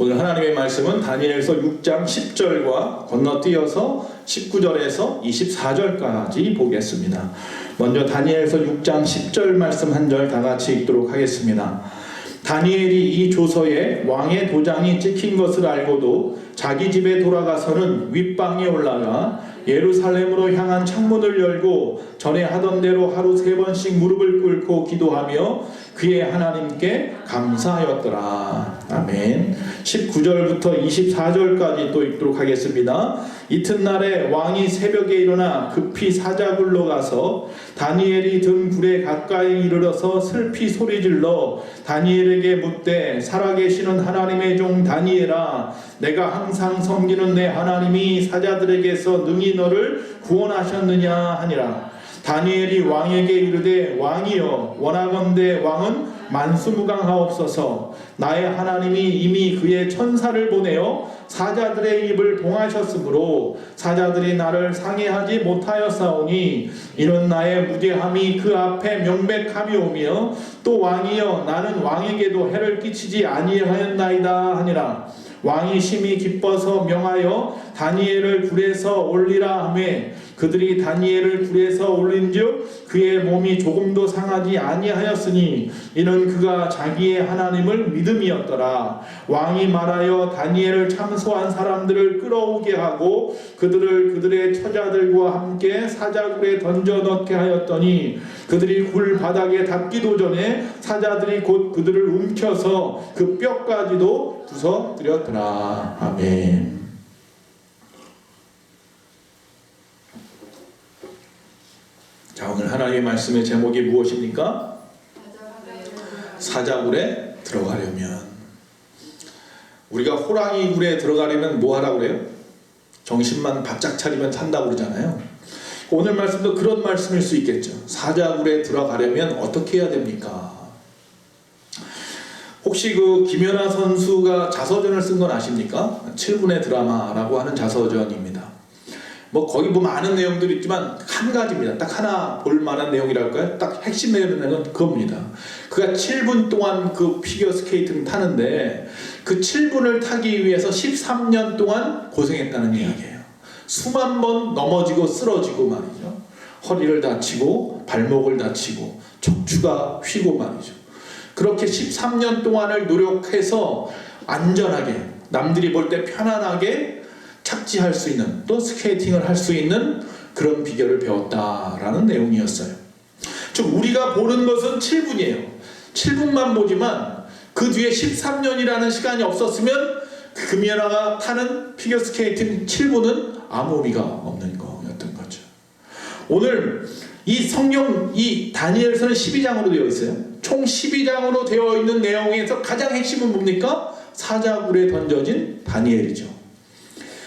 오늘 하나님의 말씀은 다니엘서 6장 10절과 건너뛰어서 19절에서 24절까지 보겠습니다. 먼저 다니엘서 6장 10절 말씀 한 절 다 같이 읽도록 하겠습니다. 다니엘이 이 조서에 왕의 도장이 찍힌 것을 알고도 자기 집에 돌아가서는 윗방에 올라가 예루살렘으로 향한 창문을 열고 전에 하던 대로 하루 3번씩 무릎을 꿇고 기도하며 그의 하나님께 감사하였더라. 아멘. 19절부터 24절까지 또 읽도록 하겠습니다. 이튿날에 왕이 새벽에 일어나 급히 사자굴로 가서 다니엘이 든 굴에 가까이 이르러서 슬피 소리질러 다니엘에게 묻되 살아계시는 하나님의 종 다니엘아, 내가 항상 섬기는 내 하나님이 사자들에게서 능히 너를 구원하셨느냐 하니라. 다니엘이 왕에게 이르되 왕이여, 원하건대 왕은 만수무강하옵소서. 나의 하나님이 이미 그의 천사를 보내어 사자들의 입을 봉하셨으므로 사자들이 나를 상해하지 못하였사오니 이는 나의 무죄함이 그 앞에 명백함이오며 또 왕이여, 나는 왕에게도 해를 끼치지 아니하였나이다 하니라. 왕이 심히 기뻐서 명하여 다니엘을 굴에서 올리라 하매 그들이 다니엘을 굴에서 올린즉 그의 몸이 조금도 상하지 아니하였으니 이는 그가 자기의 하나님을 믿음이었더라. 왕이 말하여 다니엘을 참소한 사람들을 끌어오게 하고 그들을 그들의 처자들과 함께 사자굴에 던져 넣게 하였더니 그들이 굴 바닥에 닿기도 전에 사자들이 곧 그들을 움켜서 그 뼈까지도 부서뜨렸더라. 아멘. 자, 오늘 하나님의 말씀의 제목이 무엇입니까? 사자굴에 들어가려면. 우리가 호랑이 굴에 들어가려면 뭐 하라고 그래요? 정신만 바짝 차리면 산다고 그러잖아요. 오늘 말씀도 그런 말씀일 수 있겠죠. 사자굴에 들어가려면 어떻게 해야 됩니까? 혹시 그 김연아 선수가 자서전을 쓴 건 아십니까? 7분의 드라마라고 하는 자서전입니다. 뭐 거기 뭐 많은 내용들이 있지만 한 가지입니다. 딱 하나 볼 만한 내용이랄까요? 딱 핵심 내용은 그겁니다. 그가 7분 동안 그 피겨 스케이트를 타는데 그 7분을 타기 위해서 13년 동안 고생했다는 이야기예요. 수만 번 넘어지고 쓰러지고 말이죠. 허리를 다치고 발목을 다치고 척추가 휘고 말이죠. 그렇게 13년 동안을 노력해서 안전하게 남들이 볼 때 편안하게 착지할 수 있는, 또 스케이팅을 할 수 있는 그런 비결을 배웠다라는 내용이었어요. 즉 우리가 보는 것은 7분이에요. 7분만 보지만 그 뒤에 13년이라는 시간이 없었으면 금연아가 타는 피겨스케이팅 7분은 아무 의미가 없는 거였던 거죠. 오늘 이 성경, 이 다니엘서는 12장으로 되어 있어요. 총 12장으로 되어 있는 내용에서 가장 핵심은 뭡니까? 사자굴에 던져진 다니엘이죠.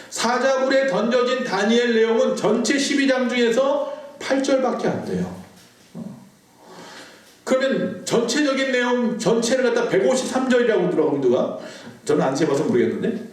사자굴에 던져진 다니엘 내용은 전체 12장 중에서 8절밖에 안 돼요. 그러면 전체적인 내용 전체를 갖다 153절이라고 들어가면 누가? 저는 안 세봐서 모르겠는데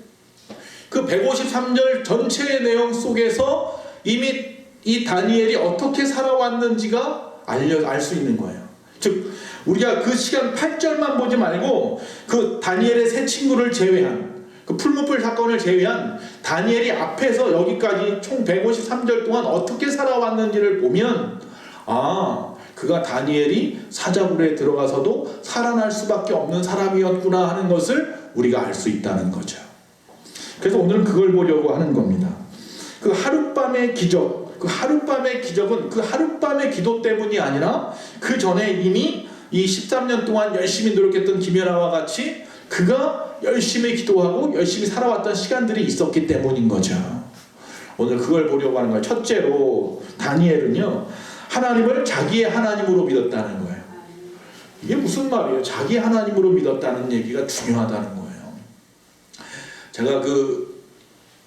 그 153절 전체의 내용 속에서 이미 이 다니엘이 어떻게 살아왔는지가 알 수 있는 거예요. 즉 우리가 그 시간 8절만 보지 말고 그 다니엘의 세 친구를 제외한 그 풀무불 사건을 제외한 다니엘이 앞에서 여기까지 총 153절 동안 어떻게 살아왔는지를 보면 그가 다니엘이 사자굴에 들어가서도 살아날 수밖에 없는 사람이었구나 하는 것을 우리가 알 수 있다는 거죠. 그래서 오늘은 그걸 보려고 하는 겁니다. 그 하룻밤의 기적, 그 하룻밤의 기적은 그 하룻밤의 기도 때문이 아니라 그 전에 이미 이 13년 동안 열심히 노력했던 김연아와 같이 그가 열심히 기도하고 열심히 살아왔던 시간들이 있었기 때문인 거죠. 오늘 그걸 보려고 하는 거예요. 첫째로 다니엘은요, 하나님을 자기의 하나님으로 믿었다는 거예요. 이게 무슨 말이에요? 자기의 하나님으로 믿었다는 얘기가 중요하다는 거예요. 제가 그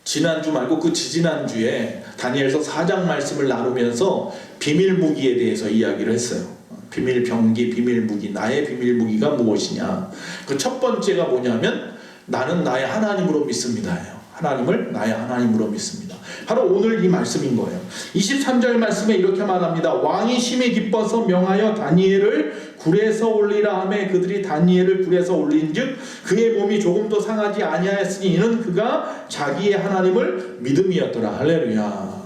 지난주 말고 그 지지난주에 다니엘서 4장 말씀을 나누면서 비밀 무기에 대해서 이야기를 했어요. 비밀 병기, 비밀 무기, 나의 비밀 무기가 무엇이냐? 그 첫 번째가 뭐냐면 나는 나의 하나님으로 믿습니다예요. 하나님을 나의 하나님으로 믿습니다. 바로 오늘 이 말씀인 거예요. 23절 말씀에 이렇게 말합니다. 왕이 심히 기뻐서 명하여 다니엘을 굴에서 올리라 하매 그들이 다니엘을 굴에서 올린즉 그의 몸이 조금도 상하지 아니하였으니 이는 그가 자기의 하나님을 믿음이었더라. 할렐루야.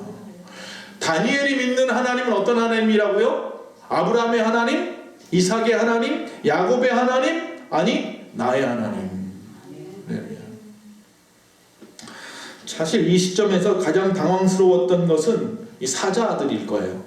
다니엘이 믿는 하나님은 어떤 하나님이라고요? 아브라함의 하나님? 이삭의 하나님? 야곱의 하나님? 아니 나의 하나님. 사실 이 시점에서 가장 당황스러웠던 것은 이 사자아들일 거예요.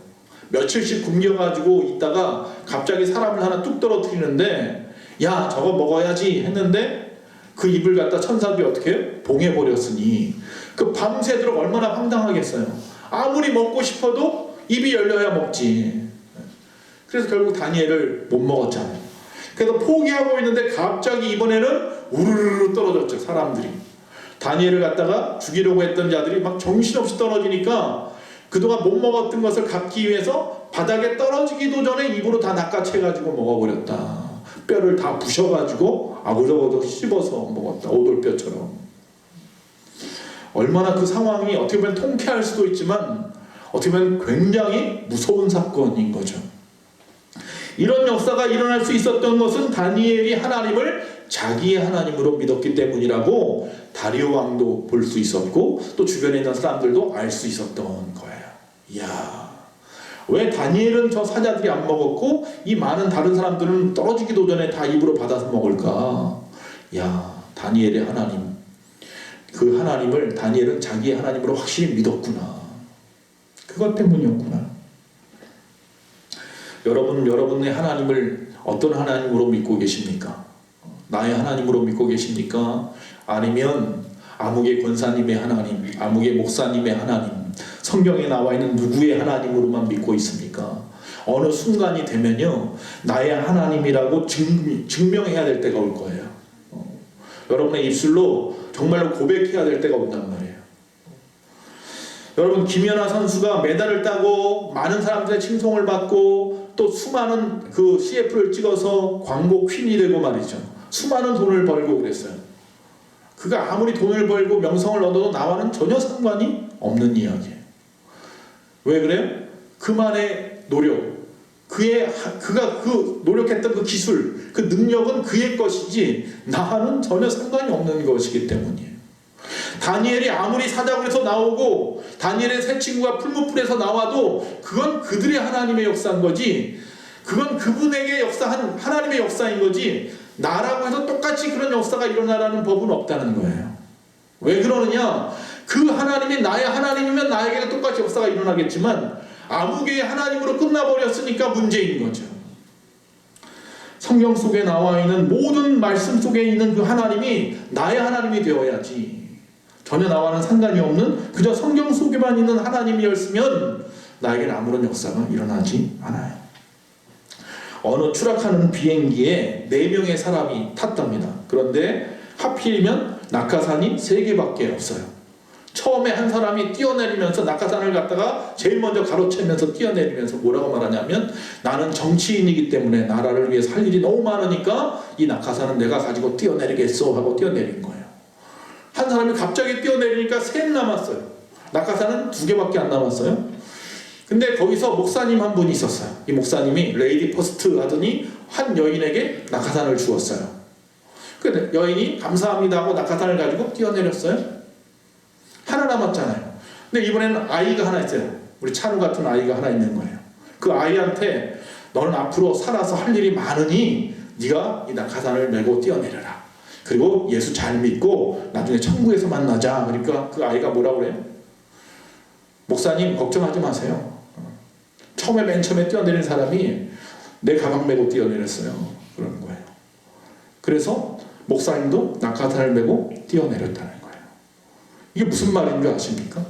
며칠씩 굶겨가지고 있다가 갑자기 사람을 하나 뚝 떨어뜨리는데 야 저거 먹어야지 했는데 그 입을 갖다 천사들이 어떻게 해요? 봉해버렸으니 그 밤새도록 얼마나 황당하겠어요. 아무리 먹고 싶어도 입이 열려야 먹지. 그래서 결국 다니엘을 못 먹었잖아요. 그래서 포기하고 있는데 갑자기 이번에는 우르르 떨어졌죠. 사람들이. 다니엘을 갖다가 죽이려고 했던 자들이 막 정신없이 떨어지니까 그동안 못 먹었던 것을 갚기 위해서 바닥에 떨어지기도 전에 입으로 다 낚아채가지고 먹어버렸다. 뼈를 다 부셔가지고 아구저구저 씹어서 먹었다. 오돌뼈처럼. 얼마나 그 상황이 어떻게 보면 통쾌할 수도 있지만 어떻게 보면 굉장히 무서운 사건인 거죠. 이런 역사가 일어날 수 있었던 것은 다니엘이 하나님을 자기의 하나님으로 믿었기 때문이라고 다리오 왕도 볼 수 있었고 또 주변에 있는 사람들도 알 수 있었던 거예요. 이야, 왜 다니엘은 저 사자들이 안 먹었고 이 많은 다른 사람들은 떨어지기도 전에 다 입으로 받아서 먹을까? 야, 다니엘의 하나님, 그 하나님을 다니엘은 자기의 하나님으로 확실히 믿었구나. 그것 때문이었구나. 여러분의 하나님을 어떤 하나님으로 믿고 계십니까? 나의 하나님으로 믿고 계십니까? 아니면 아무개 권사님의 하나님, 아무개 목사님의 하나님, 성경에 나와 있는 누구의 하나님으로만 믿고 있습니까? 어느 순간이 되면요, 나의 하나님이라고 증명해야 될 때가 올 거예요. 여러분의 입술로 정말로 고백해야 될 때가 온단 말이에요. 여러분, 김연아 선수가 메달을 따고 많은 사람들의 칭송을 받고 또 수많은 그 CF를 찍어서 광고 퀸이 되고 말이죠. 수많은 돈을 벌고 그랬어요. 그가 아무리 돈을 벌고 명성을 얻어도 나와는 전혀 상관이 없는 이야기예요. 왜 그래요? 그만의 노력, 그가 그 노력했던 그 기술, 그 능력은 그의 것이지 나와는 전혀 상관이 없는 것이기 때문이에요. 다니엘이 아무리 사자굴에서 나오고 다니엘의 세 친구가 풀무불에서 나와도 그건 그들의 하나님의 역사인 거지, 그건 그분에게 역사한 하나님의 역사인 거지 나라고 해서 똑같이 그런 역사가 일어나라는 법은 없다는 거예요. 왜 그러느냐? 그 하나님이 나의 하나님이면 나에게도 똑같이 역사가 일어나겠지만 아무개의 하나님으로 끝나버렸으니까 문제인 거죠. 성경 속에 나와 있는 모든 말씀 속에 있는 그 하나님이 나의 하나님이 되어야지, 전혀 나와는 상관이 없는 그저 성경 속에만 있는 하나님이었으면 나에게는 아무런 역사가 일어나지 않아요. 어느 추락하는 비행기에 4명의 사람이 탔답니다. 그런데 하필이면 낙하산이 3개밖에 없어요. 처음에 한 사람이 뛰어내리면서 낙하산을 갖다가 제일 먼저 가로채면서 뛰어내리면서 뭐라고 말하냐면, 나는 정치인이기 때문에 나라를 위해서 할 일이 너무 많으니까 이 낙하산은 내가 가지고 뛰어내리겠어 하고 뛰어내린 거예요. 한 사람이 갑자기 뛰어내리니까 3 남았어요. 낙하산은 2개밖에 안 남았어요. 근데 거기서 목사님 한 분이 있었어요. 이 목사님이 레이디 퍼스트 하더니 한 여인에게 낙하산을 주었어요. 근데 여인이 감사합니다 하고 낙하산을 가지고 뛰어내렸어요. 하나 남았잖아요. 근데 이번에는 아이가 하나 있어요. 우리 찬우 같은 아이가 하나 있는 거예요. 그 아이한테 너는 앞으로 살아서 할 일이 많으니 네가 이 낙하산을 메고 뛰어내려라. 그리고 예수 잘 믿고 나중에 천국에서 만나자. 그러니까 그 아이가 뭐라고 그래요? 목사님 걱정하지 마세요. 맨 처음에 뛰어내린 사람이 내 가방 메고 뛰어내렸어요. 그러는 거예요. 그래서 목사님도 낙하산을 메고 뛰어내렸다는 거예요. 이게 무슨 말인 줄 아십니까?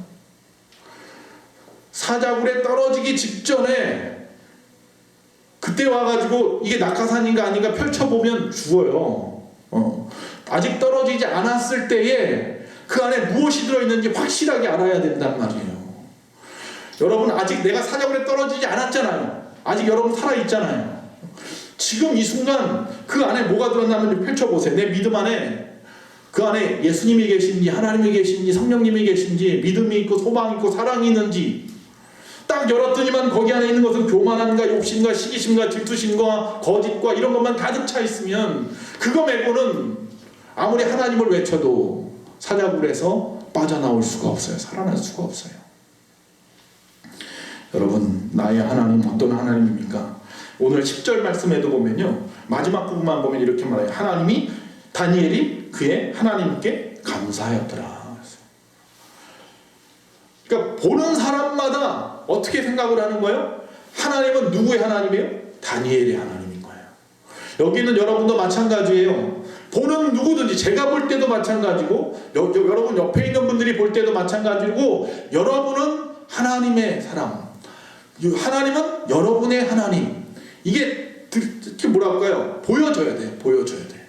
사자굴에 떨어지기 직전에 그때 와가지고 이게 낙하산인가 아닌가 펼쳐보면 죽어요. 아직 떨어지지 않았을 때에 그 안에 무엇이 들어있는지 확실하게 알아야 된단 말이에요. 여러분, 아직 내가 사자굴에 떨어지지 않았잖아요. 아직 여러분 살아있잖아요. 지금 이 순간 그 안에 뭐가 들었나 한번 펼쳐보세요. 내 믿음 안에 그 안에 예수님이 계신지 하나님이 계신지 성령님이 계신지 믿음이 있고 소망이 있고 사랑이 있는지 딱 열었더니만 거기 안에 있는 것은 교만함과 욕심과 시기심과 질투심과 거짓과 이런 것만 가득 차 있으면 그거 말고는 아무리 하나님을 외쳐도 사자굴에서 빠져나올 수가 없어요. 살아날 수가 없어요. 여러분, 나의 하나님 어떤 하나님입니까? 오늘 10절 말씀에도 보면요, 마지막 부분만 보면 이렇게 말해요. 하나님이, 다니엘이 그의 하나님께 감사하였더라. 그러니까 보는 사람마다 어떻게 생각을 하는 거예요? 하나님은 누구의 하나님이에요? 다니엘의 하나님인 거예요. 여기는 여러분도 마찬가지예요. 보는 누구든지, 제가 볼 때도 마찬가지고 여러분 옆에 있는 분들이 볼 때도 마찬가지고, 여러분은 하나님의 사람, 하나님은 여러분의 하나님. 이게 뭐랄까요? 보여줘야 돼. 보여줘야 돼.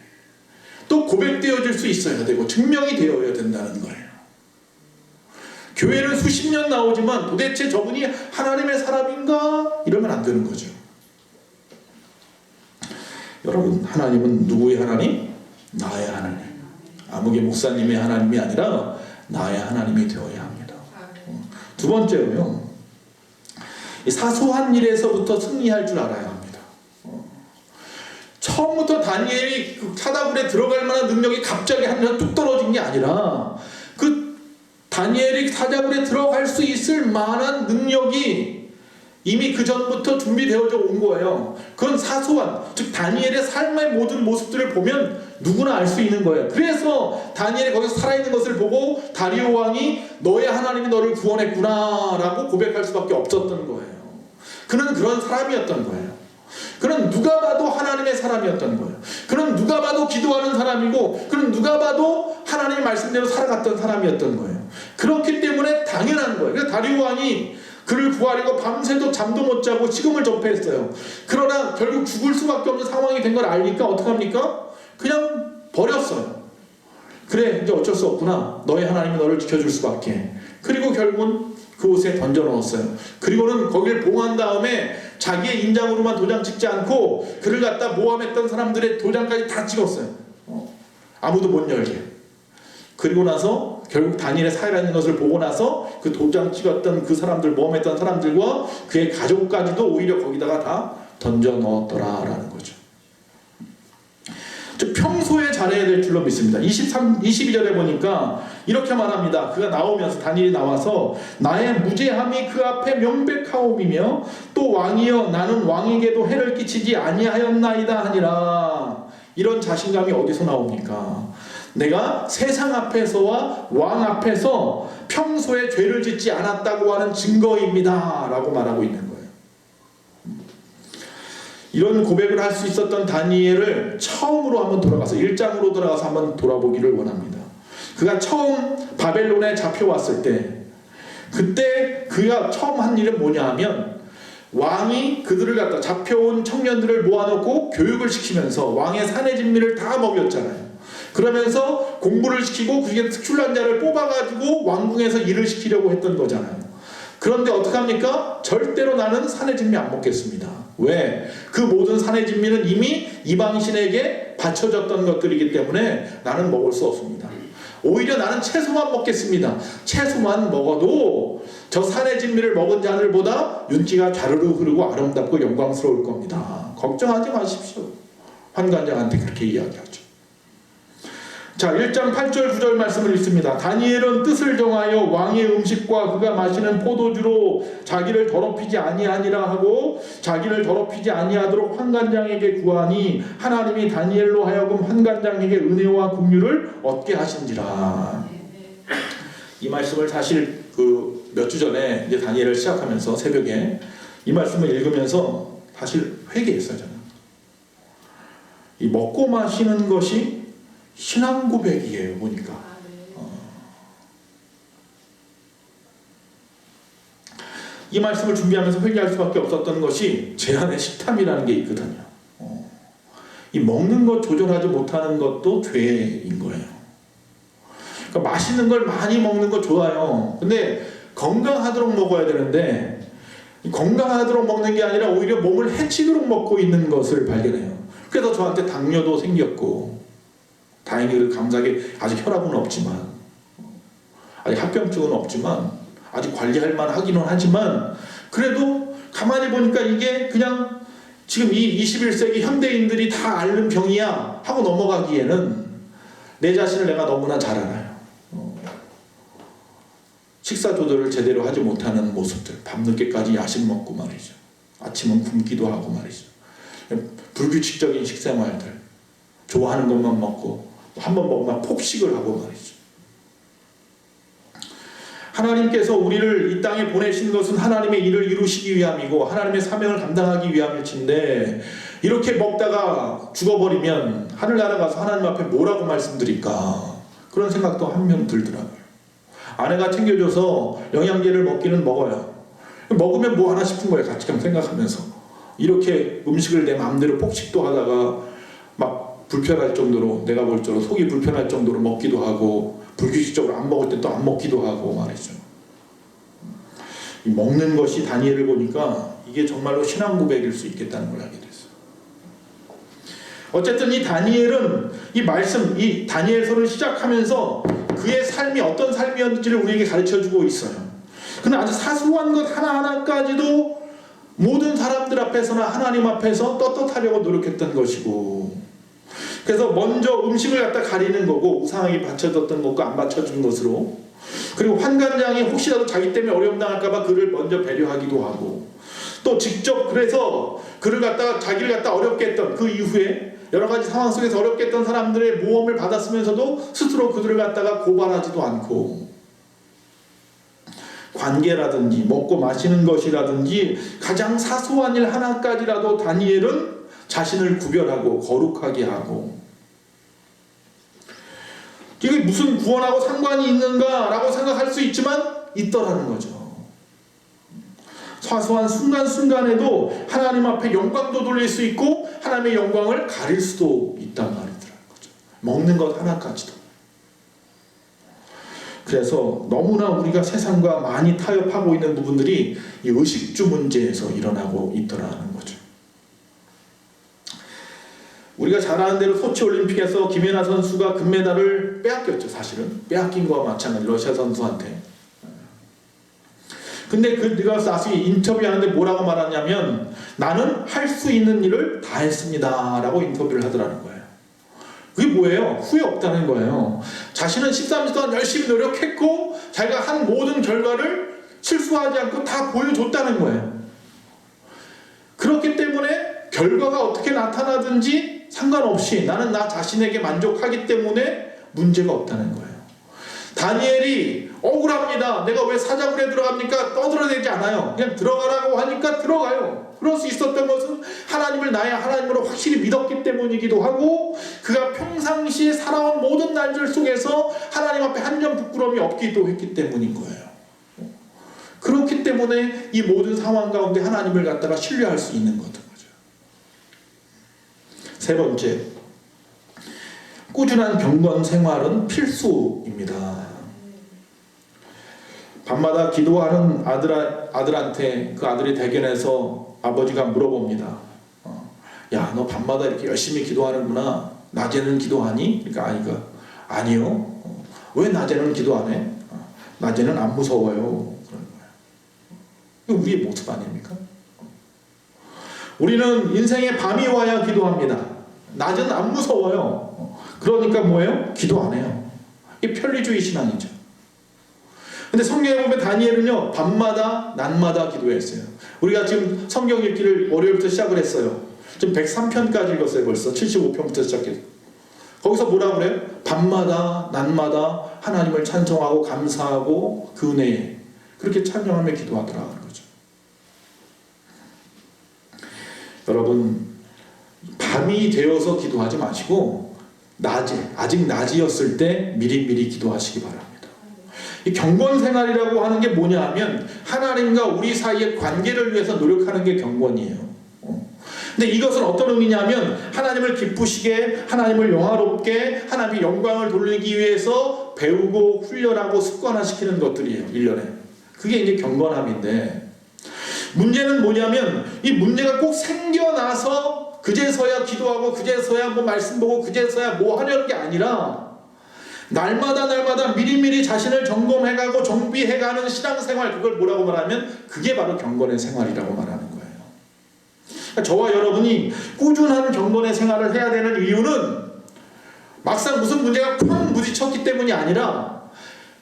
또 고백되어질 수 있어야 되고 증명이 되어야 된다는 거예요. 교회는 수십 년 나오지만 도대체 저분이 하나님의 사람인가? 이러면 안 되는 거죠. 여러분, 하나님은 누구의 하나님? 나의 하나님. 아무개 목사님의 하나님이 아니라 나의 하나님이 되어야 합니다. 두 번째로요, 사소한 일에서부터 승리할 줄 알아야 합니다. 처음부터 다니엘이 그 사다굴에 들어갈 만한 능력이 갑자기 하늘에서 뚝 떨어진 게 아니라 그 다니엘이 사자굴에 들어갈 수 있을 만한 능력이 이미 그 전부터 준비되어져 온 거예요. 그건 사소한, 즉 다니엘의 삶의 모든 모습들을 보면 누구나 알 수 있는 거예요. 그래서 다니엘이 거기서 살아있는 것을 보고 다리오 왕이 너의 하나님이 너를 구원했구나 라고 고백할 수밖에 없었던 거예요. 그는 그런 사람이었던 거예요. 그는 누가 봐도 하나님의 사람이었던 거예요. 그는 누가 봐도 기도하는 사람이고, 그는 누가 봐도 하나님의 말씀대로 살아갔던 사람이었던 거예요. 그렇기 때문에 당연한 거예요. 그래서 다리오 왕이 그를 구하려고 밤새도 잠도 못 자고 식음을 접해했어요. 그러나 결국 죽을 수밖에 없는 상황이 된 걸 알니까 어떡합니까? 그냥 버렸어요. 그래, 이제 어쩔 수 없구나. 너의 하나님이 너를 지켜줄 수밖에. 그리고 결국은 그곳에 던져 넣었어요. 그리고는 거기를 봉한 다음에 자기의 인장으로만 도장 찍지 않고 그를 갖다 모함했던 사람들의 도장까지 다 찍었어요. 아무도 못 열게. 그리고 나서 결국 다니엘의 살아있는 것을 보고 나서 그 도장 찍었던 그 사람들, 모함했던 사람들과 그의 가족까지도 오히려 거기다가 다 던져 넣었더라라는 거죠. 평소에 잘해야 될 줄로 믿습니다. 22절에 보니까 이렇게 말합니다. 그가 나오면서, 다니엘이 나와서 나의 무죄함이 그 앞에 명백하옵이며 또 왕이여 나는 왕에게도 해를 끼치지 아니하였나이다 하니라. 이런 자신감이 어디서 나옵니까? 내가 세상 앞에서와 왕 앞에서 평소에 죄를 짓지 않았다고 하는 증거입니다 라고 말하고 있는 거예요. 이런 고백을 할 수 있었던 다니엘을 처음으로 한번 돌아가서 1장으로 돌아가서 한번 돌아보기를 원합니다. 그가 처음 바벨론에 잡혀왔을 때, 그때 그가 처음 한 일은 뭐냐 하면, 왕이 그들을 갖다 잡혀온 청년들을 모아놓고 교육을 시키면서 왕의 사내 진미를 다 먹였잖아요. 그러면서 공부를 시키고 그중에 특출난 자를 뽑아가지고 왕궁에서 일을 시키려고 했던 거잖아요. 그런데 어떡합니까? 절대로 나는 사내 진미 안 먹겠습니다. 왜? 그 모든 사내 진미는 이미 이방신에게 바쳐졌던 것들이기 때문에 나는 먹을 수 없습니다. 오히려 나는 채소만 먹겠습니다. 채소만 먹어도 저 사내 진미를 먹은 자들보다 윤기가 좌르르 흐르고 아름답고 영광스러울 겁니다. 걱정하지 마십시오. 환관장한테 그렇게 이야기하죠. 자, 1장 8절 9절 말씀을 읽습니다. 다니엘은 뜻을 정하여 왕의 음식과 그가 마시는 포도주로 자기를 더럽히지 아니하니라 하고 자기를 더럽히지 아니하도록 환관장에게 구하니 하나님이 다니엘로 하여금 환관장에게 은혜와 긍휼을 얻게 하신지라. 이 말씀을 사실 그 몇 주 전에 이제 다니엘을 시작하면서 새벽에 이 말씀을 읽으면서 사실 회개했어요. 저는 이 먹고 마시는 것이 신앙 고백이에요. 보니까 이 말씀을 준비하면서 회개할 수밖에 없었던 것이 제 안에 식탐이라는 게 있거든요. 이 먹는 것 조절하지 못하는 것도 죄인 거예요. 그러니까 맛있는 걸 많이 먹는 거 좋아요. 근데 건강하도록 먹어야 되는데 건강하도록 먹는 게 아니라 오히려 몸을 해치도록 먹고 있는 것을 발견해요. 그래서 저한테 당뇨도 생겼고 다행히 그래도 감사하게 아직 혈압은 없지만, 아직 합병증은 없지만, 아직 관리할 만하기는 하지만, 그래도 가만히 보니까 이게 그냥 지금 이 21세기 현대인들이 다 앓는 병이야 하고 넘어가기에는 내 자신을 내가 너무나 잘 알아요. 식사 조절을 제대로 하지 못하는 모습들, 밤늦게까지 야식 먹고 말이죠. 아침은 굶기도 하고 말이죠. 불규칙적인 식생활들, 좋아하는 것만 먹고 한 번 먹으면 폭식을 하고 말이죠. 하나님께서 우리를 이 땅에 보내신 것은 하나님의 일을 이루시기 위함이고 하나님의 사명을 감당하기 위함일진데, 이렇게 먹다가 죽어버리면 하늘나라 가서 하나님 앞에 뭐라고 말씀드릴까, 그런 생각도 한편 들더라고요. 아내가 챙겨줘서 영양제를 먹기는 먹어요. 먹으면 뭐 하나 싶은 거예요. 가치관 생각하면서. 이렇게 음식을 내 마음대로 폭식도 하다가 막 불편할 정도로, 내가 볼 적으로 속이 불편할 정도로 먹기도 하고, 불규칙적으로 안 먹을 때 또 안 먹기도 하고 말이죠. 이 먹는 것이 다니엘을 보니까 이게 정말로 신앙 고백일 수 있겠다는 걸 알게 됐어요. 어쨌든 이 다니엘은 이 말씀, 이 다니엘서를 시작하면서 그의 삶이 어떤 삶이었는지를 우리에게 가르쳐주고 있어요. 그러나 아주 사소한 것 하나하나까지도 모든 사람들 앞에서나 하나님 앞에서 떳떳하려고 노력했던 것이고, 그래서 먼저 음식을 갖다 가리는 거고, 우상에게 바쳐졌던 것과 안 바쳐준 것으로, 그리고 환관장이 혹시라도 자기 때문에 어려움 당할까봐 그를 먼저 배려하기도 하고, 또 직접 그래서 그를 갖다가 자기를 갖다 어렵게 했던 그 이후에 여러 가지 상황 속에서 어렵게 했던 사람들의 모험을 받았으면서도 스스로 그들을 갖다가 고발하지도 않고, 관계라든지 먹고 마시는 것이라든지 가장 사소한 일 하나까지라도 다니엘은 자신을 구별하고 거룩하게 하고, 이게 무슨 구원하고 상관이 있는가라고 생각할 수 있지만 있더라는 거죠. 사소한 순간순간에도 하나님 앞에 영광도 돌릴 수 있고 하나님의 영광을 가릴 수도 있단 말이더라는 거죠. 먹는 것 하나까지도. 그래서 너무나 우리가 세상과 많이 타협하고 있는 부분들이 이 의식주 문제에서 일어나고 있더라는 거죠. 우리가 잘 아는 대로 소치올림픽에서 김연아 선수가 금메달을 빼앗겼죠. 사실은 빼앗긴 거와 마찬가지, 러시아 선수한테. 근데 그가 나중에 인터뷰하는데 뭐라고 말하냐면, 나는 할 수 있는 일을 다 했습니다 라고 인터뷰를 하더라는 거예요. 그게 뭐예요? 후회 없다는 거예요. 자신은 13년 동안 열심히 노력했고 자기가 한 모든 결과를 실수하지 않고 다 보여줬다는 거예요. 그렇기 때문에 결과가 어떻게 나타나든지 상관없이 나는 나 자신에게 만족하기 때문에 문제가 없다는 거예요. 다니엘이 억울합니다. 내가 왜 사자굴에 들어갑니까? 떠들어대지 않아요. 그냥 들어가라고 하니까 들어가요. 그럴 수 있었던 것은 하나님을 나의 하나님으로 확실히 믿었기 때문이기도 하고, 그가 평상시에 살아온 모든 날들 속에서 하나님 앞에 한 점 부끄러움이 없기도 했기 때문인 거예요. 그렇기 때문에 이 모든 상황 가운데 하나님을 갖다가 신뢰할 수 있는 거죠. 세 번째, 꾸준한 경건 생활은 필수입니다. 밤마다 기도하는 아들한테 그 아들이 대견해서 아버지가 물어봅니다. 야, 너 밤마다 이렇게 열심히 기도하는구나. 낮에는 기도하니? 그러니까 아이가 아니요. 왜 낮에는 기도 안 해? 낮에는 안 무서워요. 그런 거예요. 이거 우리의 모습 아닙니까? 우리는 인생에 밤이 와야 기도합니다. 낮은 안 무서워요. 그러니까 뭐예요? 기도 안 해요. 이게 편리주의 신앙이죠. 근데 성경에 보면 다니엘은요, 밤마다 낮마다 기도했어요. 우리가 지금 성경 읽기를 월요일부터 시작을 했어요. 지금 103편까지 읽었어요. 벌써 75편부터 시작해서. 거기서 뭐라 그래요? 밤마다 낮마다 하나님을 찬송하고 감사하고 그 은혜에 그렇게 찬양하며 기도하더라는 거죠. 여러분, 밤이 되어서 기도하지 마시고 낮에, 아직 낮이었을 때 미리미리 기도하시기 바랍니다. 이 경건 생활이라고 하는 게 뭐냐 하면 하나님과 우리 사이의 관계를 위해서 노력하는 게 경건이에요. 근데 이것은 어떤 의미냐면 하나님을 기쁘시게, 하나님을 영화롭게, 하나님의 영광을 돌리기 위해서 배우고 훈련하고 습관화시키는 것들이에요. 1년에. 그게 이제 경건함인데, 문제는 뭐냐면 이 문제가 꼭 생겨나서 그제서야 기도하고 그제서야 뭐 말씀 보고 그제서야 뭐 하려는 게 아니라 날마다 미리미리 자신을 점검해가고 정비해가는 신앙생활, 그걸 뭐라고 말하면 그게 바로 경건의 생활이라고 말하는 거예요. 그러니까 저와 여러분이 꾸준한 경건의 생활을 해야 되는 이유는 막상 무슨 문제가 쾅 부딪혔기 때문이 아니라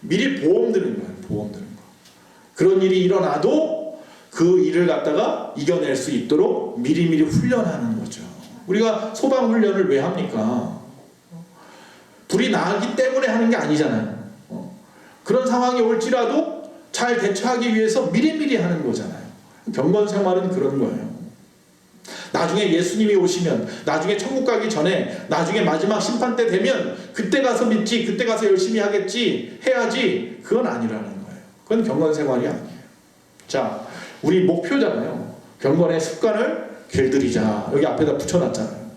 미리 보험 드는 거예요. 보험 드는 거. 그런 일이 일어나도 그 일을 갖다가 이겨낼 수 있도록 미리미리 훈련하는 거죠. 우리가 소방훈련을 왜 합니까? 불이 나기 때문에 하는 게 아니잖아요. 그런 상황이 올지라도 잘 대처하기 위해서 미리미리 하는 거잖아요. 경건생활은 그런 거예요. 나중에 예수님이 오시면, 나중에 천국 가기 전에, 나중에 마지막 심판 때 되면 그때 가서 믿지, 그때 가서 열심히 하겠지, 해야지, 그건 아니라는 거예요. 그건 경건생활이 아니에요. 자, 우리 목표잖아요. 경건의 습관을 길들이자. 여기 앞에다 붙여놨잖아요.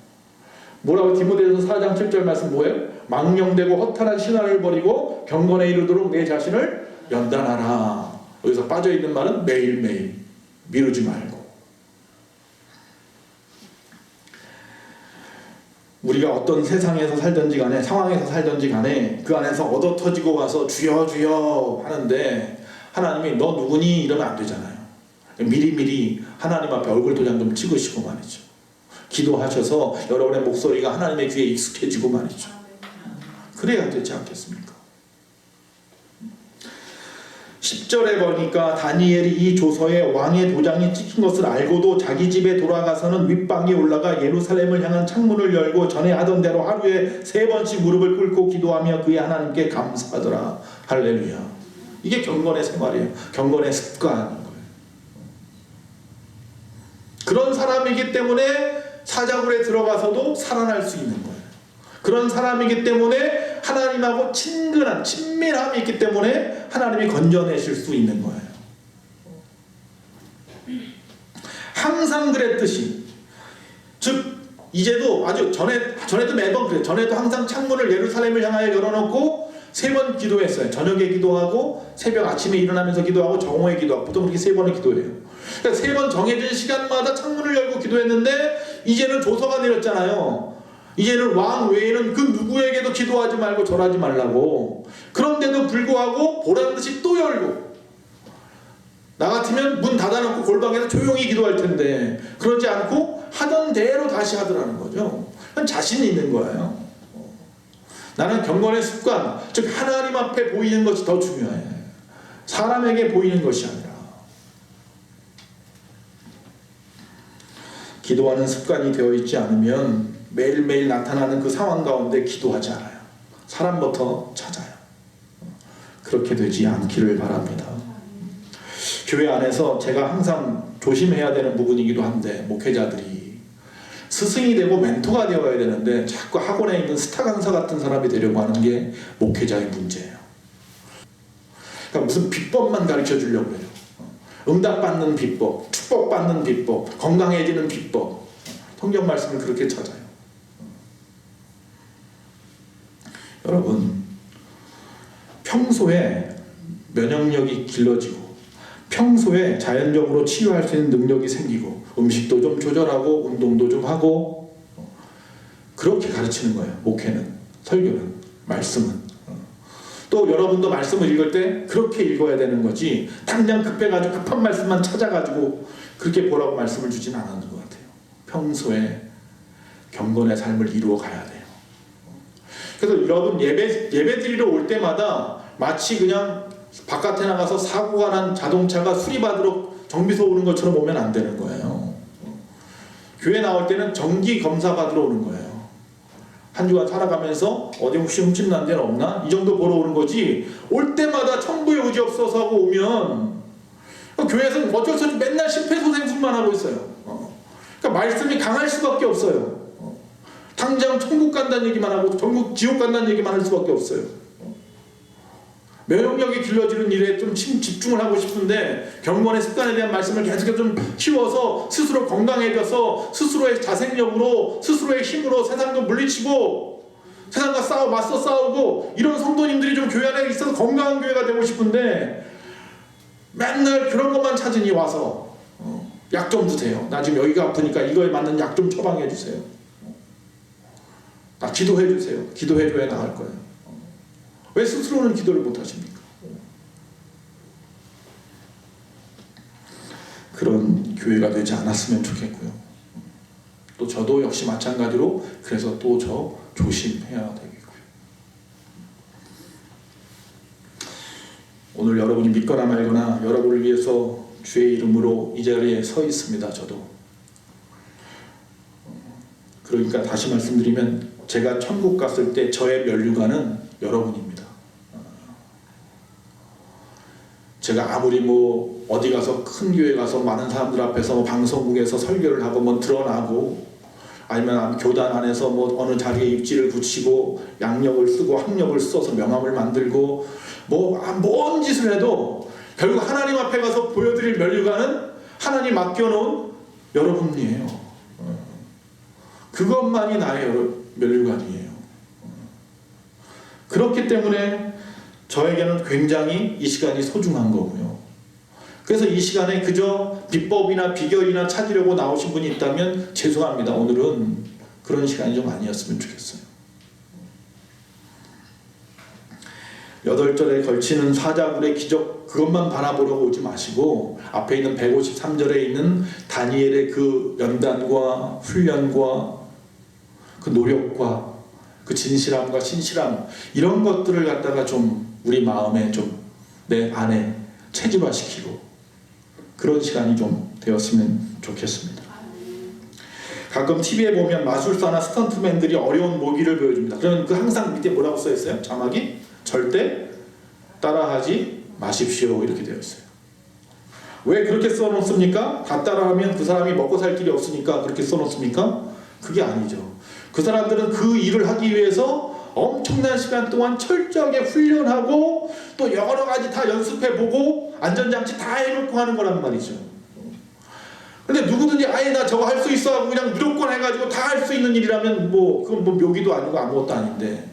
뭐라고? 디모데전서 4장 7절 말씀 뭐예요? 망령되고 허탄한 신화를 버리고 경건에 이르도록 내 자신을 연단하라. 여기서 빠져있는 말은 매일매일 미루지 말고. 우리가 어떤 세상에서 살든지 간에, 상황에서 살든지 간에 그 안에서 얻어 터지고 와서 주여 주여 하는데 하나님이 너 누구니? 이러면 안 되잖아요. 미리미리 하나님 앞에 얼굴 도장 좀 찍으시고 말이죠. 기도하셔서 여러분의 목소리가 하나님의 귀에 익숙해지고 말이죠. 그래야 되지 않겠습니까? 10절에 보니까 다니엘이 이 조서에 왕의 도장이 찍힌 것을 알고도 자기 집에 돌아가서는 윗방에 올라가 예루살렘을 향한 창문을 열고 전에 하던 대로 하루에 3번씩 무릎을 꿇고 기도하며 그의 하나님께 감사하더라. 할렐루야. 이게 경건의 생활이에요. 경건의 습관인 거예요. 그런 사람이기 때문에 사자굴에 들어가서도 살아날 수 있는 거예요. 그런 사람이기 때문에 하나님하고 친근한 친밀함이 있기 때문에 하나님이 건져내실 수 있는 거예요. 항상 그랬듯이, 즉 이제도 아주 전에도 매번 그래요. 전에도 항상 창문을 예루살렘을 향하여 열어놓고 3번 기도했어요. 저녁에 기도하고 새벽 아침에 일어나면서 기도하고 정오에 기도하고 보통 그렇게 3번을 기도해요. 그러니까 3번 정해진 시간마다 창문을 열고 기도했는데 이제는 조서가 내렸잖아요. 이제는 왕 외에는 그 누구에게도 기도하지 말고 절하지 말라고. 그런데도 불구하고 보란듯이 또 열고, 나 같으면 문 닫아놓고 골방에서 조용히 기도할 텐데 그러지 않고 하던 대로 다시 하더라는 거죠. 자신이 있는 거예요. 나는 경건의 습관, 즉 하나님 앞에 보이는 것이 더 중요해. 사람에게 보이는 것이 아니라. 기도하는 습관이 되어 있지 않으면 매일매일 나타나는 그 상황 가운데 기도하지 않아요. 사람부터 찾아요. 그렇게 되지 않기를 바랍니다. 교회 안에서 제가 항상 조심해야 되는 부분이기도 한데, 목회자들이 스승이 되고 멘토가 되어야 되는데 자꾸 학원에 있는 스타 강사 같은 사람이 되려고 하는 게 목회자의 문제예요. 그러니까 무슨 비법만 가르쳐 주려고 해요. 응답받는 비법, 축복받는 비법, 건강해지는 비법. 성경 말씀을 그렇게 찾아요. 여러분, 평소에 면역력이 길러지고 평소에 자연적으로 치유할 수 있는 능력이 생기고 음식도 좀 조절하고 운동도 좀 하고, 그렇게 가르치는 거예요. 목회는, 설교는, 말씀은. 또 여러분도 말씀을 읽을 때 그렇게 읽어야 되는 거지, 당장 급해가지고 급한 말씀만 찾아가지고 그렇게 보라고 말씀을 주진 않았는 것 같아요. 평소에 경건의 삶을 이루어 가야 돼요. 그래서 여러분 예배 드리러 올 때마다 마치 그냥 바깥에 나가서 사고가 난 자동차가 수리받으러 정비소 오는 것처럼 오면 안 되는 거예요. 교회 나올 때는 정기 검사 받으러 오는 거예요. 한 주간 살아가면서 어디 혹시 흠집 난 데는 없나? 이 정도 보러 오는 거지, 올 때마다 천부의 의지 없어서 하고 오면 교회에서는 어쩔 수 없이 맨날 심폐소생술만 하고 있어요. 그러니까 말씀이 강할 수밖에 없어요. 당장 천국 간다는 얘기만 하고 지옥 간다는 얘기만 할 수밖에 없어요. 면역력이 길러지는 일에 좀 집중을 하고 싶은데 경건의 습관에 대한 말씀을 계속해서 좀 키워서 스스로 건강해져서 스스로의 자생력으로, 스스로의 힘으로 세상도 물리치고 세상과 맞서 싸우고, 이런 성도님들이 좀 교회 안에 있어서 건강한 교회가 되고 싶은데 맨날 그런 것만 찾으니 와서 약 좀 주세요. 나 지금 여기가 아프니까 이거에 맞는 약 좀 처방해 주세요. 나 기도해 주세요. 기도해 줘야 나을 거예요. 왜 스스로는 기도를 못 하십니까? 그런 교회가 되지 않았으면 좋겠고요. 또 저도 역시 마찬가지로 그래서 또 저 조심해야 되겠고요. 오늘 여러분이 믿거나 말거나 여러분을 위해서 주의 이름으로 이 자리에 서 있습니다. 저도. 그러니까 다시 말씀드리면 제가 천국 갔을 때 저의 면류관은 여러분입니다. 제가 아무리 뭐 어디 가서 큰 교회 가서 많은 사람들 앞에서 뭐 방송국에서 설교를 하고 뭐 드러나고 아니면 교단 안에서 뭐 어느 자리에 입지를 붙이고 양력을 쓰고 학력을 써서 명함을 만들고 뭔 짓을 해도 결국 하나님 앞에 가서 보여드릴 면류관은 하나님 맡겨놓은 여러분이에요. 그것만이 나의 면류관이에요. 그렇기 때문에 저에게는 굉장히 이 시간이 소중한 거고요. 그래서 이 시간에 그저 비법이나 비결이나 찾으려고 나오신 분이 있다면 죄송합니다. 오늘은 그런 시간이 좀 아니었으면 좋겠어요. 8절에 걸치는 사자굴의 기적 그것만 바라보려고 오지 마시고 앞에 있는 153절에 있는 다니엘의 그 연단과 훈련과 그 노력과 그 진실함과 신실함 이런 것들을 갖다가 좀 우리 마음에 좀 내 안에 체질화시키고 그런 시간이 좀 되었으면 좋겠습니다. 가끔 TV에 보면 마술사나 스턴트맨들이 어려운 모기를 보여줍니다. 그러면 그 항상 밑에 뭐라고 써있어요? 자막이 절대 따라하지 마십시오 이렇게 되어 있어요. 왜 그렇게 써놓습니까? 다 따라하면 그 사람이 먹고 살 길이 없으니까 그렇게 써놓습니까? 그게 아니죠. 그 사람들은 그 일을 하기 위해서 엄청난 시간 동안 철저하게 훈련하고 또 여러 가지 다 연습해보고 안전장치 다 해놓고 하는 거란 말이죠. 근데 누구든지 아예 나 저거 할 수 있어 하고 그냥 무조건 해가지고 다 할 수 있는 일이라면 그건 묘기도 아니고 아무것도 아닌데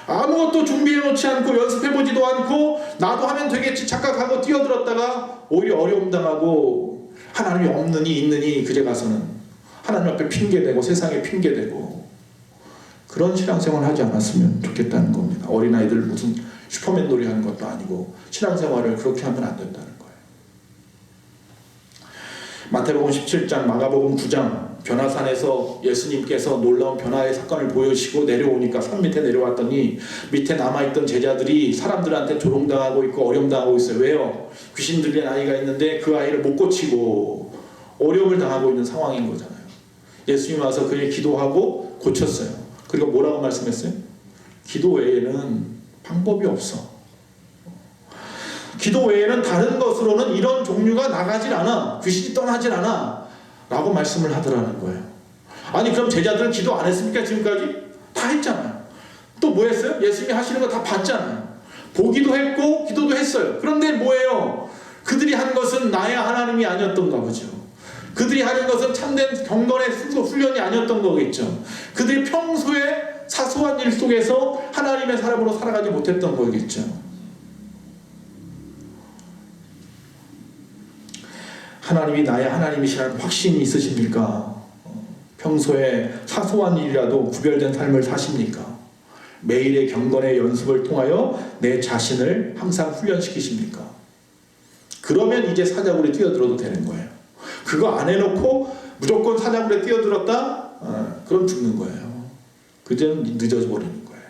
아무것도 준비해놓지 않고 연습해보지도 않고 나도 하면 되겠지 착각하고 뛰어들었다가 오히려 어려움 당하고 하나님이 없느니 있느니 그제 가서는 하나님 앞에 핑계대고 세상에 핑계대고 그런 신앙생활 하지 않았으면 좋겠다는 겁니다. 어린아이들 무슨 슈퍼맨 놀이 하는 것도 아니고 신앙생활을 그렇게 하면 안 된다는 거예요. 마태복음 17장 마가복음 9장 변화산에서 예수님께서 놀라운 변화의 사건을 보여주시고 내려오니까 산 밑에 내려왔더니 밑에 남아있던 제자들이 사람들한테 조롱당하고 있고 어려움당하고 있어요. 왜요? 귀신 들린 아이가 있는데 그 아이를 못 고치고 어려움을 당하고 있는 상황인 거잖아요. 예수님이 와서 그를 기도하고 고쳤어요. 그리고 뭐라고 말씀했어요? 기도 외에는 방법이 없어. 기도 외에는 다른 것으로는 이런 종류가 나가질 않아. 귀신이 떠나질 않아. 라고 말씀을 하더라는 거예요. 아니 그럼 제자들은 기도 안 했습니까? 지금까지? 다 했잖아요. 또 뭐 했어요? 예수님이 하시는 거 다 봤잖아요. 보기도 했고 기도도 했어요. 그런데 뭐예요? 그들이 한 것은 나의 하나님이 아니었던가 보죠. 그들이 하는 것은 참된 경건의 훈련이 아니었던 거겠죠. 그들이 평소에 사소한 일 속에서 하나님의 사람으로 살아가지 못했던 거겠죠. 하나님이 나의 하나님이시라는 확신이 있으십니까? 평소에 사소한 일이라도 구별된 삶을 사십니까? 매일의 경건의 연습을 통하여 내 자신을 항상 훈련시키십니까? 그러면 이제 사자굴에 뛰어들어도 되는 거예요. 그거 안 해놓고 무조건 사자굴에 뛰어들었다? 그럼 죽는 거예요. 그제는 늦어져 버리는 거예요.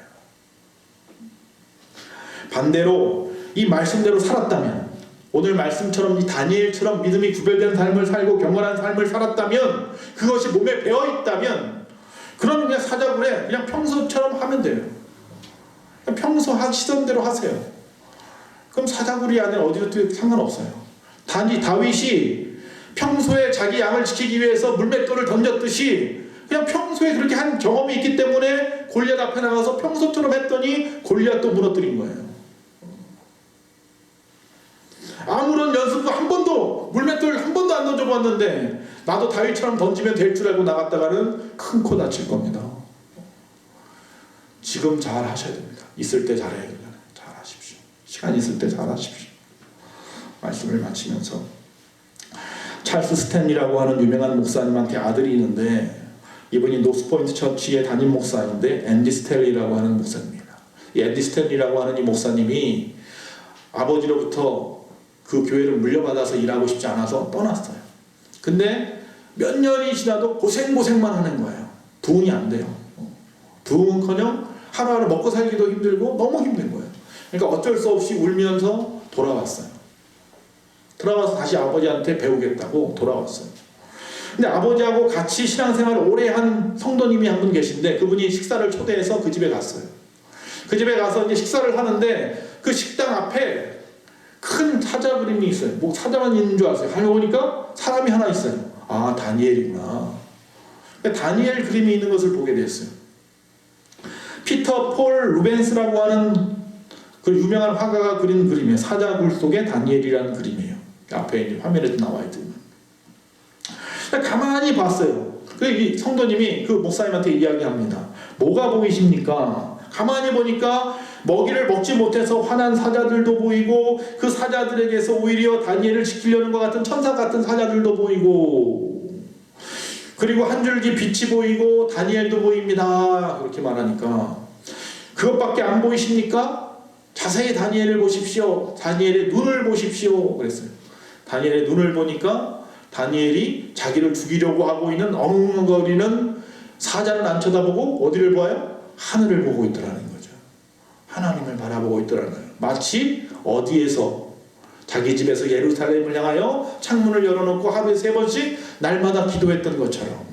반대로 이 말씀대로 살았다면 오늘 말씀처럼 이 다니엘처럼 믿음이 구별된 삶을 살고 경건한 삶을 살았다면 그것이 몸에 배어있다면 그러면 그냥 사자굴에 그냥 평소처럼 하면 돼요. 그냥 평소 하시던 대로 하세요. 그럼 사자굴이 안에 어디로 뛰어도 상관없어요. 다윗이 평소에 자기 양을 지키기 위해서 물맷돌을 던졌듯이 그냥 평소에 그렇게 한 경험이 있기 때문에 골리앗 앞에 나가서 평소처럼 했더니 골리앗도 무너뜨린 거예요. 아무런 연습도 한 번도 물맷돌 한 번도 안 던져봤는데 나도 다윗처럼 던지면 될 줄 알고 나갔다가는 큰 코 다칠 겁니다. 지금 잘 하셔야 됩니다. 있을 때 잘해야 됩니다. 잘 하십시오. 시간 있을 때 잘 하십시오. 말씀을 마치면서 찰스 스탠리라고 하는 유명한 목사님한테 아들이 있는데, 이분이 노스포인트 처치의 담임 목사인데 앤디 스탠리라고 하는 목사입니다. 이 앤디 스탠리라고 하는 이 목사님이 아버지로부터 그 교회를 물려받아서 일하고 싶지 않아서 떠났어요. 근데 몇 년이 지나도 고생만 하는 거예요. 부흥이 안 돼요. 부흥은커녕 하루하루 먹고 살기도 힘들고 너무 힘든 거예요. 그러니까 어쩔 수 없이 울면서 돌아왔어요. 돌아와서 다시 아버지한테 배우겠다고 돌아왔어요. 근데 아버지하고 같이 신앙생활을 오래 한 성도님이 한 분 계신데, 그분이 식사를 초대해서 그 집에 갔어요. 그 집에 가서 이제 식사를 하는데 그 식당 앞에 큰 사자 그림이 있어요. 뭐 사자만 있는 줄 알았어요. 가서 보니까 사람이 하나 있어요. 아, 다니엘이구나. 다니엘 그림이 있는 것을 보게 됐어요. 피터 폴 루벤스라고 하는 그 유명한 화가가 그린 그림이에요. 사자굴 속에 다니엘이라는 그림이에요. 앞에 이제 화면에 나와 있더니. 가만히 봤어요. 이 성도님이 그 목사님한테 이야기합니다. 뭐가 보이십니까? 가만히 보니까 먹이를 먹지 못해서 화난 사자들도 보이고, 그 사자들에게서 오히려 다니엘을 지키려는 것 같은 천사 같은 사자들도 보이고, 그리고 한 줄기 빛이 보이고 다니엘도 보입니다. 그렇게 말하니까, 그것밖에 안 보이십니까? 자세히 다니엘을 보십시오. 다니엘의 눈을 보십시오. 그랬어요. 다니엘의 눈을 보니까 다니엘이 자기를 죽이려고 하고 있는 엉엉거리는 사자는 안 쳐다보고 어디를 봐요? 하늘을 보고 있더라는 거죠. 하나님을 바라보고 있더라는 거예요. 마치 어디에서 자기 집에서 예루살렘을 향하여 창문을 열어놓고 하루에 3번씩 날마다 기도했던 것처럼.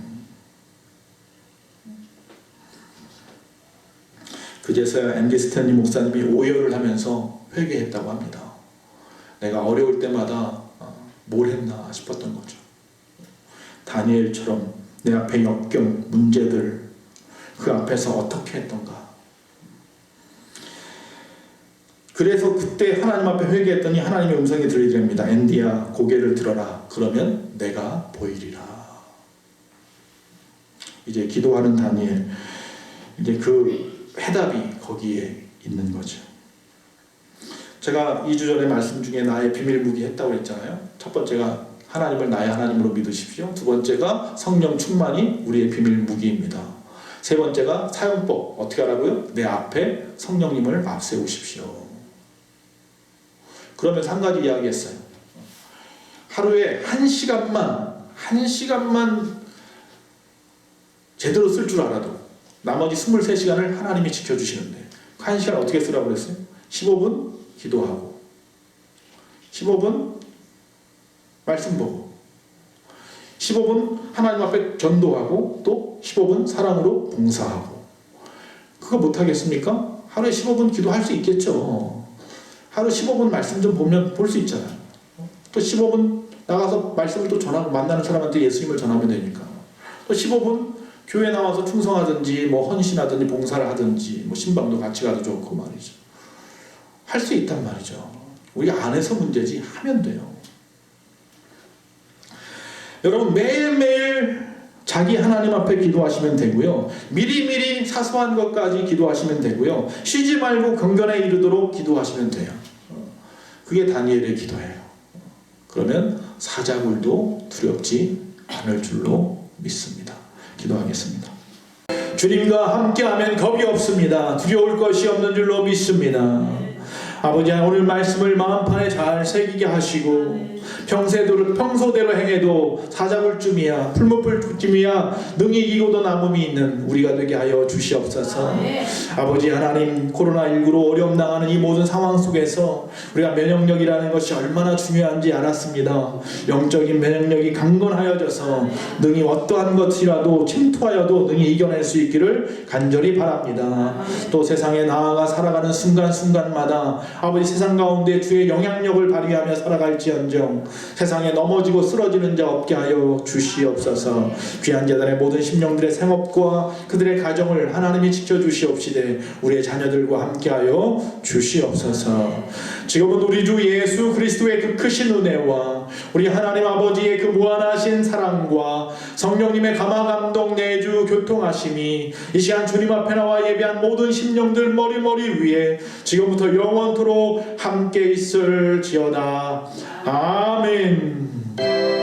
그제서야 앤디 스탠리 목사님이 오열을 하면서 회개했다고 합니다. 내가 어려울 때마다 뭘 했나 싶었던 거죠. 다니엘처럼 내 앞에 역경, 문제들, 그 앞에서 어떻게 했던가. 그래서 그때 하나님 앞에 회개했더니 하나님의 음성이 들리더랍니다. 앤디야, 고개를 들어라. 그러면 내가 보이리라. 이제 기도하는 다니엘, 이제 그 해답이 거기에 있는 거죠. 제가 2주 전에 말씀 중에 나의 비밀 무기 했다고 했잖아요. 첫 번째가 하나님을 나의 하나님으로 믿으십시오. 두 번째가 성령 충만이 우리의 비밀 무기입니다. 세 번째가 사용법. 어떻게 하라고요? 내 앞에 성령님을 앞세우십시오. 그러면서 한 가지 이야기했어요. 하루에 1시간만 제대로 쓸 줄 알아도 나머지 23시간을 하나님이 지켜주시는데, 그 1시간 어떻게 쓰라고 그랬어요? 15분 기도하고, 15분 말씀 보고, 15분 하나님 앞에 전도하고, 또 15분 사랑으로 봉사하고. 그거 못하겠습니까? 하루에 15분 기도할 수 있겠죠. 하루 15분 말씀 좀 볼 수 있잖아요. 또 15분 나가서 말씀을 또 전하고, 만나는 사람한테 예수님을 전하면 되니까. 또 15분 교회 나와서 충성하든지 뭐 헌신하든지 봉사를 하든지 뭐 신방도 같이 가도 좋고 말이죠. 할 수 있단 말이죠. 우리가 안 해서 문제지, 하면 돼요. 여러분, 매일매일 자기 하나님 앞에 기도하시면 되고요. 미리미리 사소한 것까지 기도하시면 되고요. 쉬지 말고 경건에 이르도록 기도하시면 돼요. 그게 다니엘의 기도예요. 그러면 사자굴도 두렵지 않을 줄로 믿습니다. 기도하겠습니다. 주님과 함께하면 겁이 없습니다. 두려울 것이 없는 줄로 믿습니다. 아버지, 오늘 말씀을 마음판에 잘 새기게 하시고, 평소대로 행해도 사자굴쯤이야, 풀무불쯤이야 능히 이기고도 남음이 있는 우리가 되게 하여 주시옵소서. 아버지 하나님, 코로나19로 어려움 당하는 이 모든 상황 속에서 우리가 면역력이라는 것이 얼마나 중요한지 알았습니다. 영적인 면역력이 강건하여져서 능히 어떠한 것이라도 침투하여도 능히 이겨낼 수 있기를 간절히 바랍니다. 또 세상에 나아가 살아가는 순간순간마다 아버지, 세상 가운데 주의 영향력을 발휘하며 살아갈지언정 세상에 넘어지고 쓰러지는 자 없게 하여 주시옵소서. 귀한 제단의 모든 심령들의 생업과 그들의 가정을 하나님이 지켜주시옵시되 우리의 자녀들과 함께하여 주시옵소서. 지금은 우리 주 예수 그리스도의 그 크신 은혜와 우리 하나님 아버지의 그 무한하신 사랑과 성령님의 감화감동 내주 교통하심이 이 시간 주님 앞에 나와 예배한 모든 심령들 머리 위에 지금부터 영원토록 함께 있을지어다. 아멘.